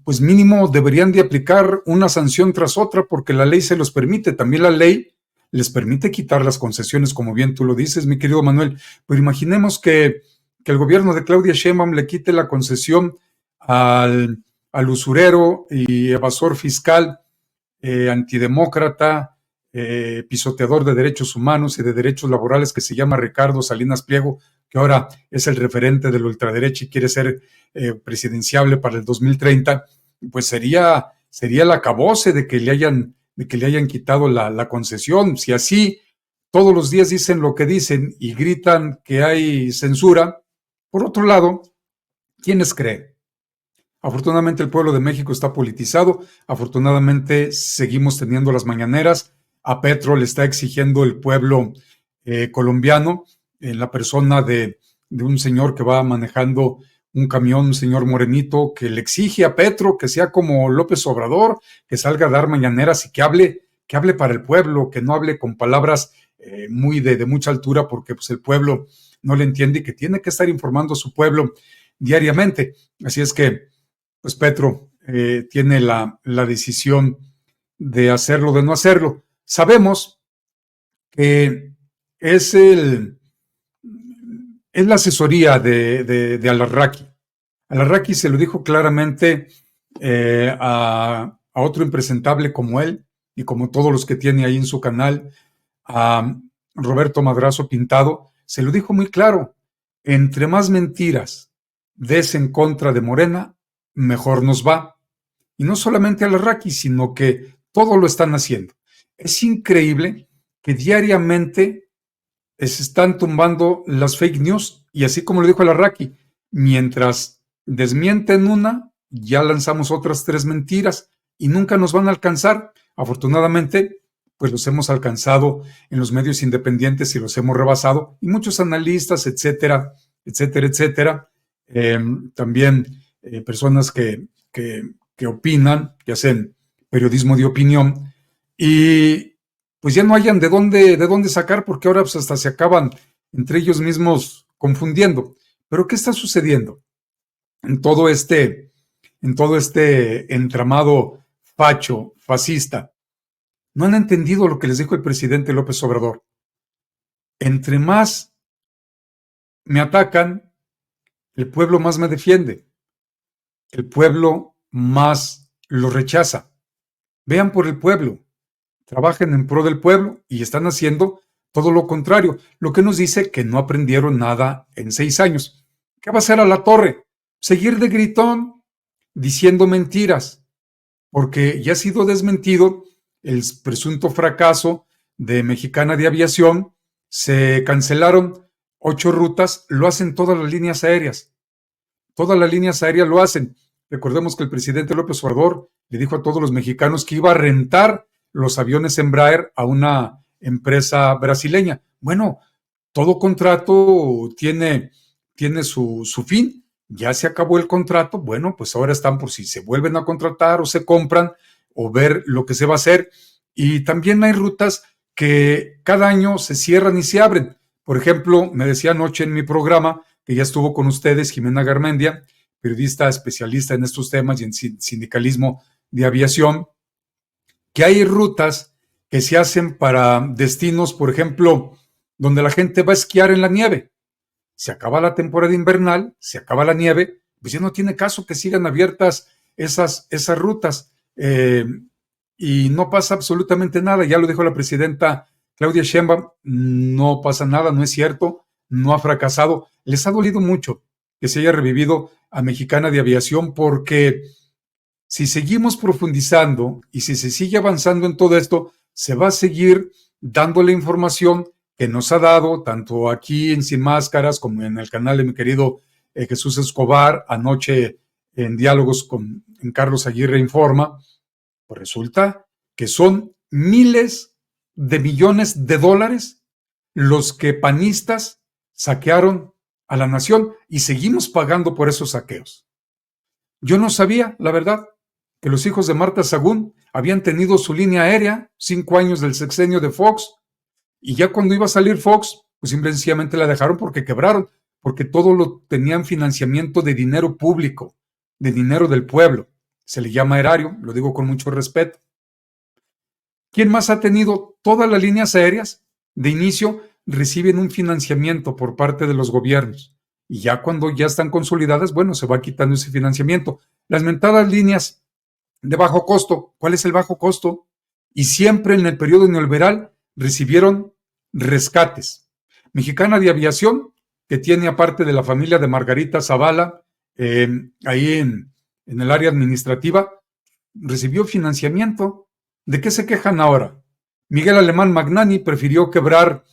pues mínimo deberían de aplicar una sanción tras otra porque la ley se los permite. También la ley les permite quitar las concesiones, como bien tú lo dices, mi querido Manuel. Pero imaginemos que el gobierno de Claudia Sheinbaum le quite la concesión al usurero y evasor fiscal, antidemócrata, pisoteador de derechos humanos y de derechos laborales que se llama Ricardo Salinas Pliego, que ahora es el referente de la ultraderecha y quiere ser presidenciable para el 2030, pues sería el acabose de que le hayan quitado la concesión. Si así todos los días dicen lo que dicen y gritan que hay censura, por otro lado, ¿quiénes creen? Afortunadamente el pueblo de México está politizado, afortunadamente seguimos teniendo las mañaneras, a Petro le está exigiendo el pueblo colombiano, en la persona de un señor que va manejando un camión, un señor morenito, que le exige a Petro que sea como López Obrador, que salga a dar mañaneras y que hable para el pueblo, que no hable con palabras muy de mucha altura, porque pues, el pueblo no le entiende y que tiene que estar informando a su pueblo diariamente. Así es que pues Petro tiene la decisión de hacerlo, de no hacerlo. Sabemos que es la asesoría de Al-Arraqui. Al-Arraqui se lo dijo claramente a otro impresentable como él y como todos los que tiene ahí en su canal, a Roberto Madrazo Pintado, se lo dijo muy claro: entre más mentiras des en contra de Morena, mejor nos va. Y no solamente Al-Arraqui, sino que todo lo están haciendo. Es increíble que diariamente se están tumbando las fake news, y así como lo dijo Al-Arraqui, mientras desmienten una, ya lanzamos otras 3 mentiras y nunca nos van a alcanzar. Afortunadamente, pues los hemos alcanzado en los medios independientes y los hemos rebasado, y muchos analistas, etcétera, etcétera, etcétera, también personas que opinan, que hacen periodismo de opinión, y pues ya no hayan de dónde sacar, porque ahora pues hasta se acaban entre ellos mismos confundiendo. Pero ¿qué está sucediendo en todo este entramado facho, fascista? No han entendido lo que les dijo el presidente López Obrador. Entre más me atacan, el pueblo más me defiende. El pueblo más lo rechaza. Vean por el pueblo, trabajen en pro del pueblo, y están haciendo todo lo contrario, lo que nos dice que no aprendieron nada en 6 años. ¿Qué va a hacer Alatorre? Seguir de gritón, diciendo mentiras, porque ya ha sido desmentido el presunto fracaso de Mexicana de Aviación. Se cancelaron 8 rutas, lo hacen todas las líneas aéreas. Todas las líneas aéreas lo hacen. Recordemos que el presidente López Obrador le dijo a todos los mexicanos que iba a rentar los aviones Embraer a una empresa brasileña. Bueno, todo contrato tiene su fin. Ya se acabó el contrato. Bueno, pues ahora están por si se vuelven a contratar o se compran, o ver lo que se va a hacer. Y también hay rutas que cada año se cierran y se abren. Por ejemplo, me decía anoche en mi programa, que ya estuvo con ustedes, Jimena Garmendia, periodista especialista en estos temas y en sindicalismo de aviación, que hay rutas que se hacen para destinos, por ejemplo, donde la gente va a esquiar en la nieve. Se acaba la temporada invernal, se acaba la nieve, pues ya no tiene caso que sigan abiertas esas rutas, y no pasa absolutamente nada. Ya lo dijo la presidenta Claudia Sheinbaum, no pasa nada, no es cierto, no ha fracasado. Les ha dolido mucho que se haya revivido a Mexicana de Aviación, porque si seguimos profundizando y si se sigue avanzando en todo esto, se va a seguir dando la información que nos ha dado tanto aquí en Sin Máscaras como en el canal de mi querido Jesús Escobar, anoche en Diálogos en Carlos Aguirre Informa. Pues resulta que son miles de millones de dólares los que panistas saquearon a la nación y seguimos pagando por esos saqueos. Yo no sabía, la verdad, que los hijos de Marta Sagún habían tenido su línea aérea 5 años del sexenio de Fox, y ya cuando iba a salir Fox, pues simplemente la dejaron porque quebraron, porque todo lo tenían financiamiento de dinero público, de dinero del pueblo. Se le llama erario, lo digo con mucho respeto. ¿Quién más ha tenido? Todas las líneas aéreas de inicio reciben un financiamiento por parte de los gobiernos, y ya cuando ya están consolidadas, bueno, se va quitando ese financiamiento. Las mentadas líneas de bajo costo, ¿cuál es el bajo costo? Y siempre en el periodo neoliberal recibieron rescates. Mexicana de Aviación, que tiene aparte de la familia de Margarita Zavala, ahí en el área administrativa, recibió financiamiento. ¿De qué se quejan ahora? Miguel Alemán Magnani prefirió quebrar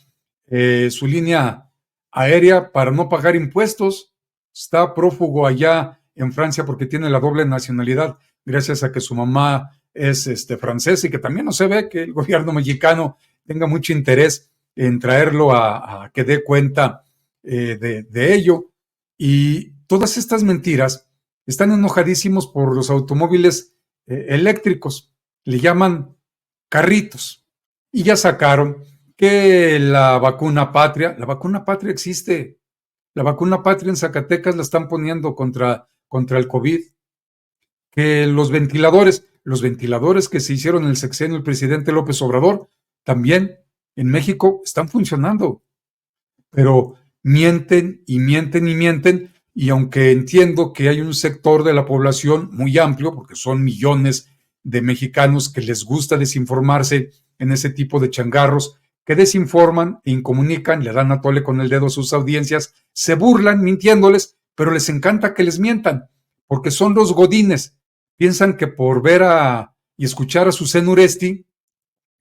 su línea aérea para no pagar impuestos. Está prófugo allá en Francia porque tiene la doble nacionalidad, gracias a que su mamá es francesa, y que también no se ve que el gobierno mexicano tenga mucho interés en traerlo a que dé cuenta de ello. Y todas estas mentiras están enojadísimos por los automóviles eléctricos, le llaman carritos, y ya sacaron que la vacuna patria existe, la vacuna patria en Zacatecas la están poniendo contra el COVID, que los ventiladores que se hicieron en el sexenio del presidente López Obrador, también en México están funcionando, pero mienten y mienten y mienten, y aunque entiendo que hay un sector de la población muy amplio, porque son millones de mexicanos que les gusta desinformarse en ese tipo de changarros, que desinforman e incomunican, le dan a tole con el dedo a sus audiencias, se burlan mintiéndoles, pero les encanta que les mientan, porque son los godines. Piensan que por ver y escuchar a Susana Uresti,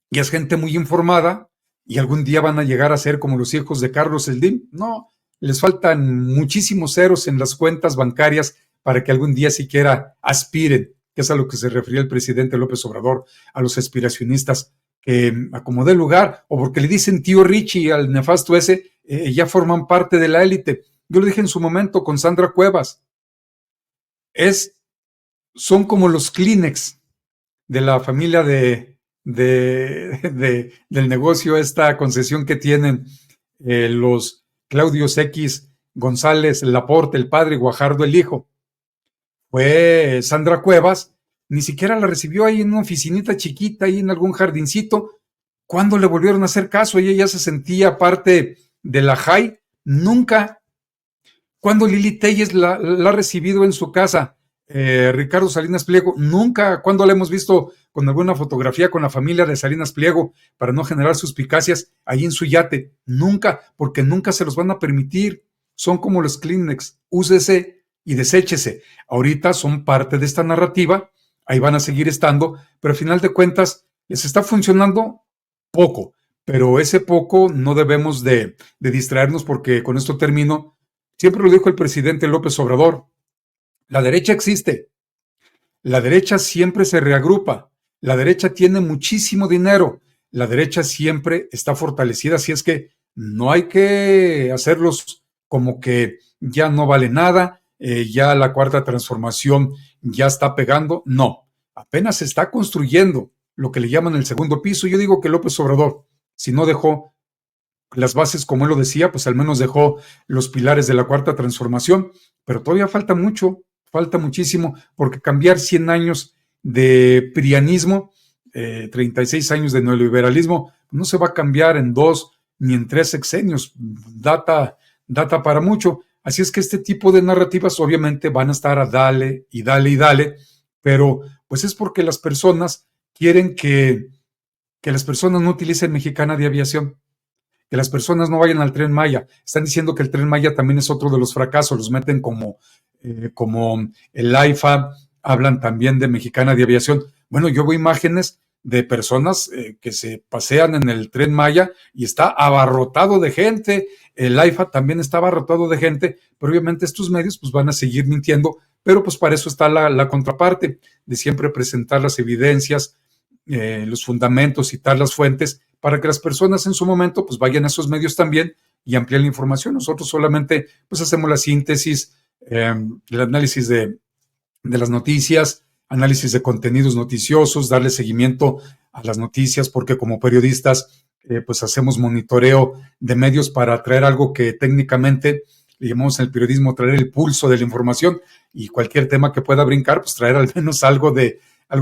y es gente muy informada, y algún día van a llegar a ser como los hijos de Carlos Slim. No, les faltan muchísimos ceros en las cuentas bancarias para que algún día siquiera aspiren, que es a lo que se refería el presidente López Obrador, a los aspiracionistas que acomodé lugar, o porque le dicen tío Richie al nefasto ese, ya forman parte de la élite. Yo lo dije en su momento con Sandra Cuevas, son como los Kleenex de la familia del negocio, esta concesión que tienen los Claudios X González Laporte, el padre, y Guajardo, el hijo. Fue Sandra Cuevas, ni siquiera la recibió ahí en una oficinita chiquita, ahí en algún jardincito. ¿Cuándo le volvieron a hacer caso? Ella ya se sentía parte de la JAI. Nunca. ¿Cuándo Lili Telles la ha recibido en su casa? Ricardo Salinas Pliego, nunca. ¿Cuándo la hemos visto con alguna fotografía con la familia de Salinas Pliego para no generar suspicacias ahí en su yate? Nunca, porque nunca se los van a permitir. Son como los Kleenex, úsese y deséchese. Ahorita son parte de esta narrativa, ahí van a seguir estando, pero al final de cuentas les está funcionando poco, pero ese poco no debemos de distraernos, porque con esto termino. Siempre lo dijo el presidente López Obrador, la derecha existe, la derecha siempre se reagrupa, la derecha tiene muchísimo dinero, la derecha siempre está fortalecida, así es que no hay que hacerlos como que ya no vale nada, ya la cuarta transformación ya está pegando. No, apenas se está construyendo lo que le llaman el segundo piso. Yo digo que López Obrador, si no dejó las bases como él lo decía, pues al menos dejó los pilares de la cuarta transformación, pero todavía falta mucho, falta muchísimo, porque cambiar 100 años de prianismo, 36 años de neoliberalismo, no se va a cambiar en 2 ni en 3 sexenios, data para mucho. Así es que este tipo de narrativas obviamente van a estar a dale y dale y dale, pero pues es porque las personas quieren que las personas no utilicen Mexicana de Aviación, que las personas no vayan al Tren Maya. Están diciendo que el Tren Maya también es otro de los fracasos, los meten como el AIFA, hablan también de Mexicana de Aviación. Bueno, yo veo imágenes de personas que se pasean en el Tren Maya y está abarrotado de gente, el AIFA también está abarrotado de gente, pero obviamente estos medios pues van a seguir mintiendo, pero pues para eso está la contraparte, de siempre presentar las evidencias, los fundamentos, citar las fuentes, para que las personas en su momento pues vayan a esos medios también y amplíen la información. Nosotros solamente pues hacemos la síntesis, el análisis de las noticias, análisis de contenidos noticiosos, darle seguimiento a las noticias, porque como periodistas pues hacemos monitoreo de medios para traer algo que técnicamente le llamamos en el periodismo traer el pulso de la información, y cualquier tema que pueda brincar, pues traer al menos algo de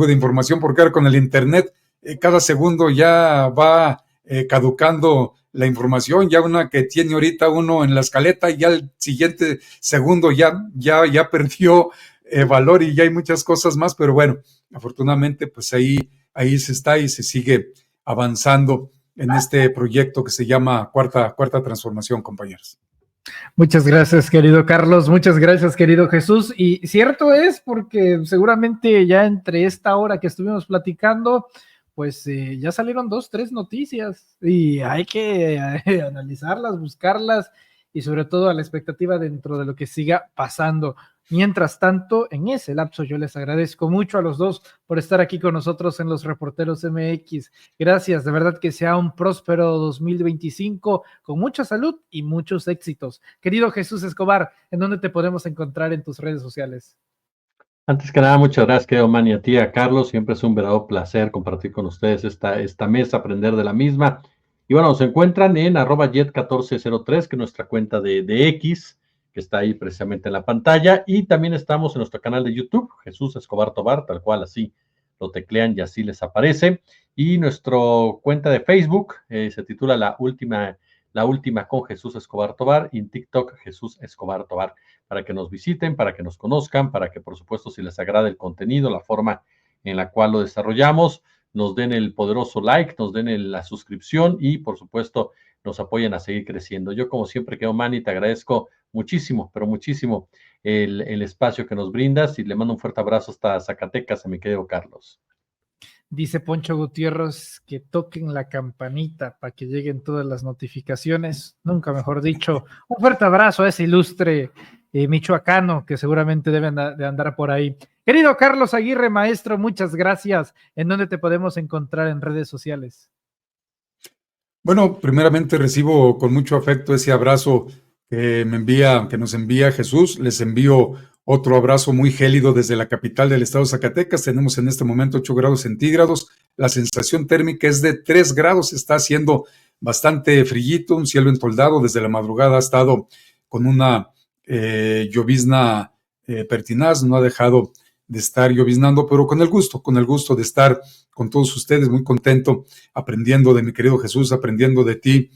información, porque ahora con el internet cada segundo ya va caducando la información, ya una que tiene ahorita uno en la escaleta, ya el siguiente segundo ya perdió valor, y ya hay muchas cosas más, pero bueno, afortunadamente pues ahí se está y se sigue avanzando en este proyecto que se llama Cuarta Transformación, compañeros. Muchas gracias, querido Carlos. Muchas gracias, querido Jesús. Y cierto es, porque seguramente ya entre esta hora que estuvimos platicando, pues ya salieron 2, 3 noticias y hay que analizarlas, buscarlas y sobre todo a la expectativa dentro de lo que siga pasando. Mientras tanto, en ese lapso yo les agradezco mucho a los dos por estar aquí con nosotros en Los Reporteros MX. Gracias, de verdad que sea un próspero 2025 con mucha salud y muchos éxitos. Querido Jesús Escobar, ¿en dónde te podemos encontrar en tus redes sociales? Antes que nada, muchas gracias, querido Manny, a ti, a Carlos. Siempre es un verdadero placer compartir con ustedes esta mesa, aprender de la misma. Y bueno, nos encuentran en @jet1403, que es nuestra cuenta de X, que está ahí precisamente en la pantalla, y también estamos en nuestro canal de YouTube, Jesús Escobar Tobar, tal cual así lo teclean y así les aparece, y nuestra cuenta de Facebook se titula La Última con Jesús Escobar Tobar, y en TikTok Jesús Escobar Tobar, para que nos visiten, para que nos conozcan, para que por supuesto si les agrada el contenido, la forma en la cual lo desarrollamos, nos den el poderoso like, nos den la suscripción y por supuesto nos apoyen a seguir creciendo. Yo como siempre, querido Manny, te agradezco muchísimo, pero muchísimo el espacio que nos brindas, y le mando un fuerte abrazo hasta Zacatecas a mi querido Carlos. Dice Poncho Gutiérrez que toquen la campanita para que lleguen todas las notificaciones, nunca mejor dicho. Un fuerte abrazo a ese ilustre michoacano que seguramente deben de andar por ahí. Querido Carlos Aguirre, maestro, muchas gracias. ¿En dónde te podemos encontrar en redes sociales? Bueno, primeramente recibo con mucho afecto ese abrazo que nos envía Jesús. Les envío otro abrazo muy gélido desde la capital del estado de Zacatecas. Tenemos en este momento 8 grados centígrados. La sensación térmica es de 3 grados. Está haciendo bastante frillito, un cielo entoldado. Desde la madrugada ha estado con una llovizna pertinaz. No ha dejado de estar lloviznando, pero con el gusto de estar con todos ustedes, muy contento, aprendiendo de mi querido Jesús, aprendiendo de ti,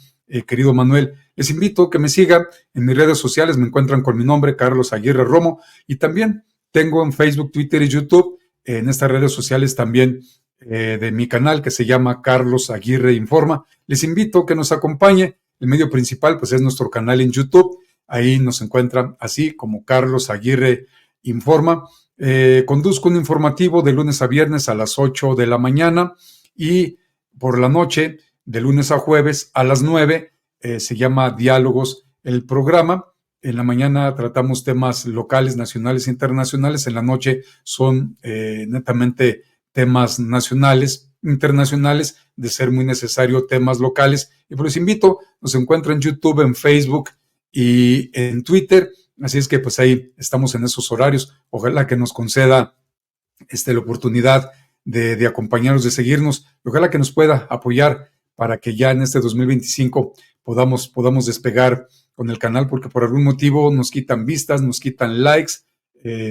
querido Manuel. Les invito a que me sigan en mis redes sociales, me encuentran con mi nombre, Carlos Aguirre Romo, y también tengo en Facebook, Twitter y YouTube, en estas redes sociales también de mi canal que se llama Carlos Aguirre Informa. Les invito a que nos acompañe. El medio principal pues es nuestro canal en YouTube, ahí nos encuentran así como Carlos Aguirre Informa. Conduzco un informativo de lunes a viernes a las 8 de la mañana, y por la noche, de lunes a jueves a las 9, se llama Diálogos el programa. En la mañana tratamos temas locales, nacionales e internacionales. En la noche son netamente temas nacionales, internacionales, de ser muy necesario temas locales. Y pues les invito, nos encuentran en YouTube, en Facebook y en Twitter. Así es que pues ahí estamos en esos horarios. Ojalá que nos conceda la oportunidad de acompañarnos, de seguirnos. Ojalá que nos pueda apoyar para que ya en este 2025 podamos despegar con el canal, porque por algún motivo nos quitan vistas, nos quitan likes,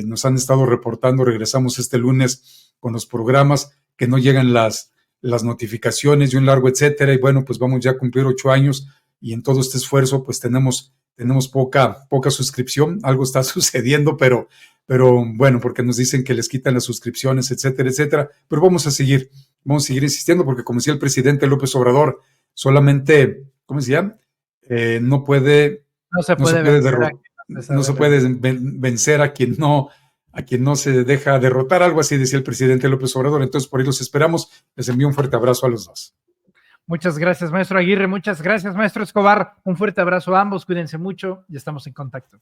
nos han estado reportando. Regresamos este lunes con los programas que no llegan las notificaciones y un largo etcétera. Y bueno, pues vamos ya a cumplir 8 años y en todo este esfuerzo pues tenemos poca suscripción. Algo está sucediendo, pero bueno, porque nos dicen que les quitan las suscripciones, etcétera, etcétera. Pero vamos a seguir insistiendo, porque como decía el presidente López Obrador, solamente, ¿cómo se llama? No se puede vencer a quien no se deja derrotar, algo así decía el presidente López Obrador. Entonces por ahí los esperamos. Les envío un fuerte abrazo a los dos. Muchas gracias, maestro Aguirre. Muchas gracias, maestro Escobar. Un fuerte abrazo a ambos. Cuídense mucho y estamos en contacto.